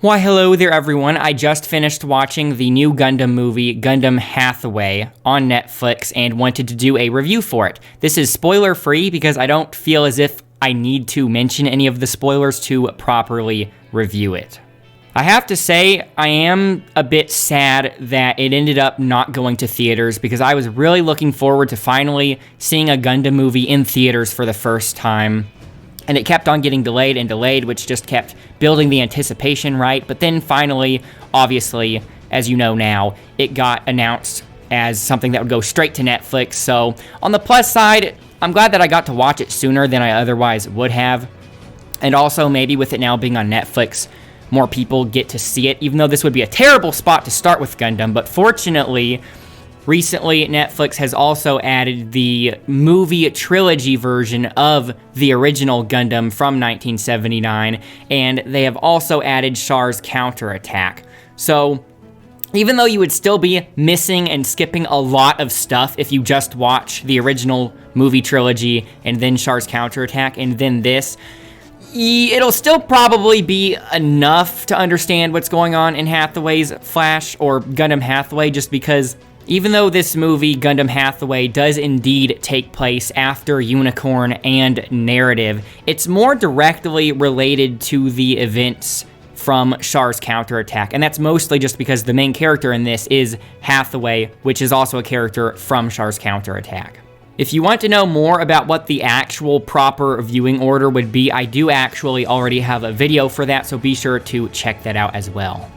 Why, hello there, everyone. I just finished watching the new Gundam movie, Gundam Hathaway, on Netflix and wanted to do a review for it. This is spoiler-free because I don't feel as if I need to mention any of the spoilers to properly review it. I have to say, I am a bit sad that it ended up not going to theaters because I was really looking forward to finally seeing a Gundam movie in theaters for the first time. And it kept on getting delayed and delayed, which just kept building the anticipation, right? But then finally, obviously, as you know now, it got announced as something that would go straight to Netflix. So on the plus side, I'm glad that I got to watch it sooner than I otherwise would have. And also, maybe with it now being on Netflix, more people get to see it, even though this would be a terrible spot to start with Gundam. But fortunately, recently, Netflix has also added the movie trilogy version of the original Gundam from 1979, and they have also added Char's counterattack. So, even though you would still be missing and skipping a lot of stuff if you just watch the original movie trilogy and then Char's counterattack and then this, it'll still probably be enough to understand what's going on in Hathaway's Flash or Gundam Hathaway, just because even though this movie, Gundam Hathaway, does indeed take place after Unicorn and Narrative, it's more directly related to the events from Char's counterattack, and that's mostly just because the main character in this is Hathaway, which is also a character from Char's counterattack. If you want to know more about what the actual proper viewing order would be, I do actually already have a video for that, so be sure to check that out as well.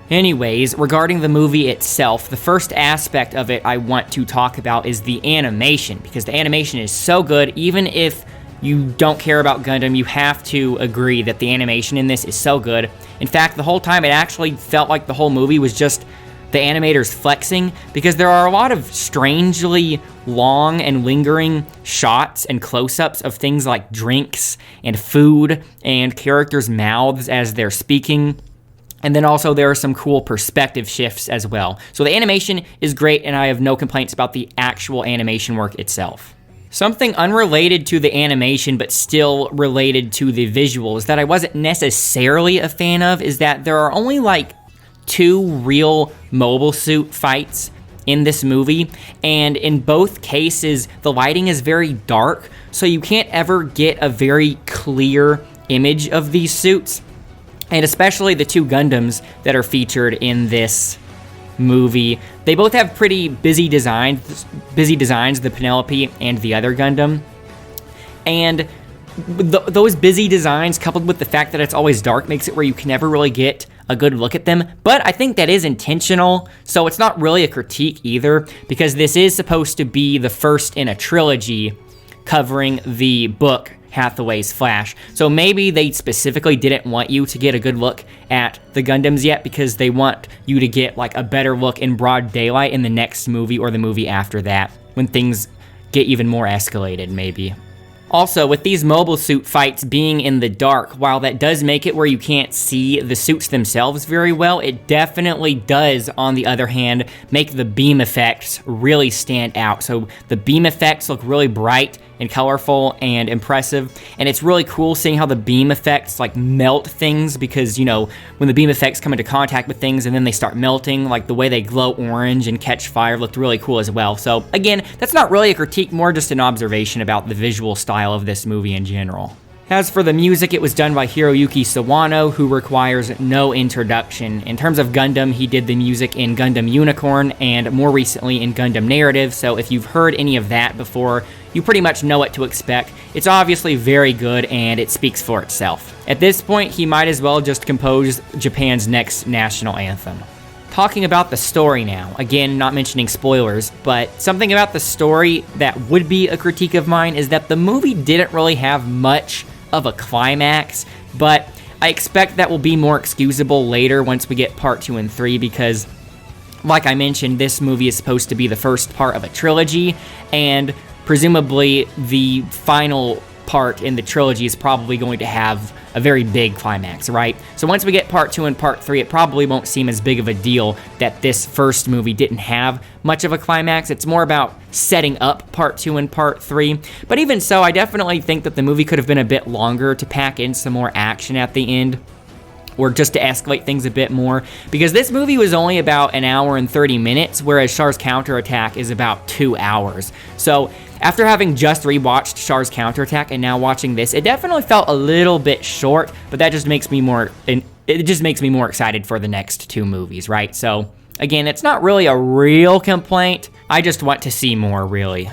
Anyways, regarding the movie itself, the first aspect of it I want to talk about is the animation, because the animation is so good. Even if you don't care about Gundam, you have to agree that the animation in this is so good. In fact, the whole time it actually felt like the whole movie was just the animators flexing, because there are a lot of strangely long and lingering shots and close-ups of things like drinks and food and characters' mouths as they're speaking. And then also there are some cool perspective shifts as well. So the animation is great, and I have no complaints about the actual animation work itself. Something unrelated to the animation, but still related to the visuals that I wasn't necessarily a fan of is that there are only like 2 real mobile suit fights in this movie, and in both cases, the lighting is very dark, so you can't ever get a very clear image of these suits. And especially the 2 Gundams that are featured in this movie, they both have pretty busy designs, the Penelope and the other Gundam. And those busy designs, coupled with the fact that it's always dark, makes it where you can never really get a good look at them. But I think that is intentional, so it's not really a critique either, because this is supposed to be the first in a trilogy covering the book Hathaway's Flash. So maybe they specifically didn't want you to get a good look at the Gundams yet because they want you to get like a better look in broad daylight in the next movie or the movie after that when things get even more escalated maybe. Also, with these mobile suit fights being in the dark, while that does make it where you can't see the suits themselves very well, it definitely does, on the other hand, make the beam effects really stand out. So the beam effects look really bright and colorful and impressive, and it's really cool seeing how the beam effects like melt things, because, you know, when the beam effects come into contact with things and then they start melting, like the way they glow orange and catch fire looked really cool as well. So again, that's not really a critique, more just an observation about the visual style of this movie in general. As for the music, it was done by Hiroyuki Sawano, who requires no introduction. In terms of Gundam, he did the music in Gundam Unicorn and more recently in Gundam Narrative, so if you've heard any of that before, you pretty much know what to expect. It's obviously very good and it speaks for itself. At this point, he might as well just compose Japan's next national anthem. Talking about the story now, again, not mentioning spoilers, but something about the story that would be a critique of mine is that the movie didn't really have much of a climax, but I expect that will be more excusable later once we get part 2 and 3, because like I mentioned, this movie is supposed to be the first part of a trilogy, and presumably the final part in the trilogy is probably going to have a very big climax, right? So once we get part 2 and part 3, it probably won't seem as big of a deal that this first movie didn't have much of a climax. It's more about setting up part 2 and part 3. But even so, I definitely think that the movie could have been a bit longer to pack in some more action at the end. or just to escalate things a bit more, because this movie was only about an hour and 30 minutes, whereas Char's Counterattack is about 2 hours. So after having just rewatched Char's Counterattack and now watching this, it definitely felt a little bit short, but that just makes me more, it just makes me more excited for the next 2 movies, right? So again, it's not really a real complaint. I just want to see more, really.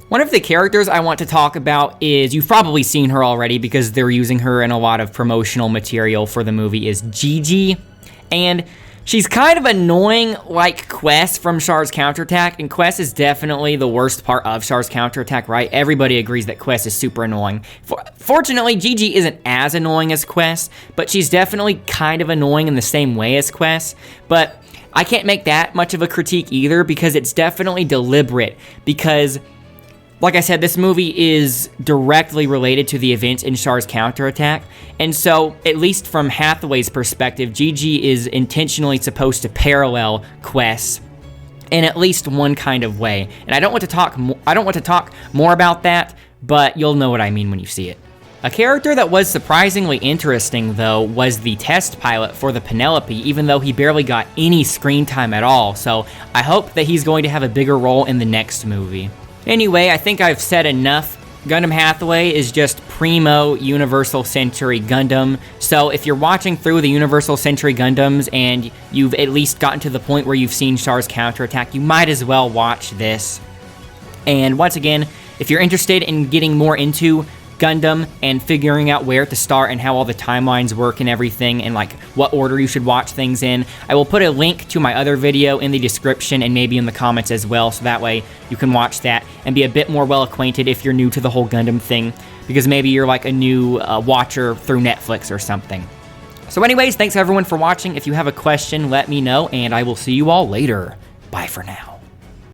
One of the characters I want to talk about is, you've probably seen her already because they're using her in a lot of promotional material for the movie, is Gigi. And she's kind of annoying like Quest from Char's Counterattack, and Quest is definitely the worst part of Char's Counterattack, right? Everybody agrees that Quest is super annoying. Fortunately, Gigi isn't as annoying as Quest, but she's definitely kind of annoying in the same way as Quest. But I can't make that much of a critique either, because it's definitely deliberate, because like I said, this movie is directly related to the events in Char's Counterattack, and so, at least from Hathaway's perspective, Gigi is intentionally supposed to parallel Quest in at least one kind of way. And I don't want to talk more about that, but you'll know what I mean when you see it. A character that was surprisingly interesting, though, was the test pilot for the Penelope, even though he barely got any screen time at all, so I hope that he's going to have a bigger role in the next movie. Anyway, I think I've said enough. Gundam Hathaway is just primo Universal Century Gundam, so if you're watching through the Universal Century Gundams and you've at least gotten to the point where you've seen Char's Counterattack, you might as well watch this. And once again, if you're interested in getting more into Gundam and figuring out where to start and how all the timelines work and everything, and like what order you should watch things in, I will put a link to my other video in the description and maybe in the comments as well, so that way you can watch that and be a bit more well acquainted if you're new to the whole Gundam thing, because maybe you're like a new watcher through Netflix or something. So anyways, thanks everyone for watching. If you have a question, let me know, and I will see you all later. Bye for now.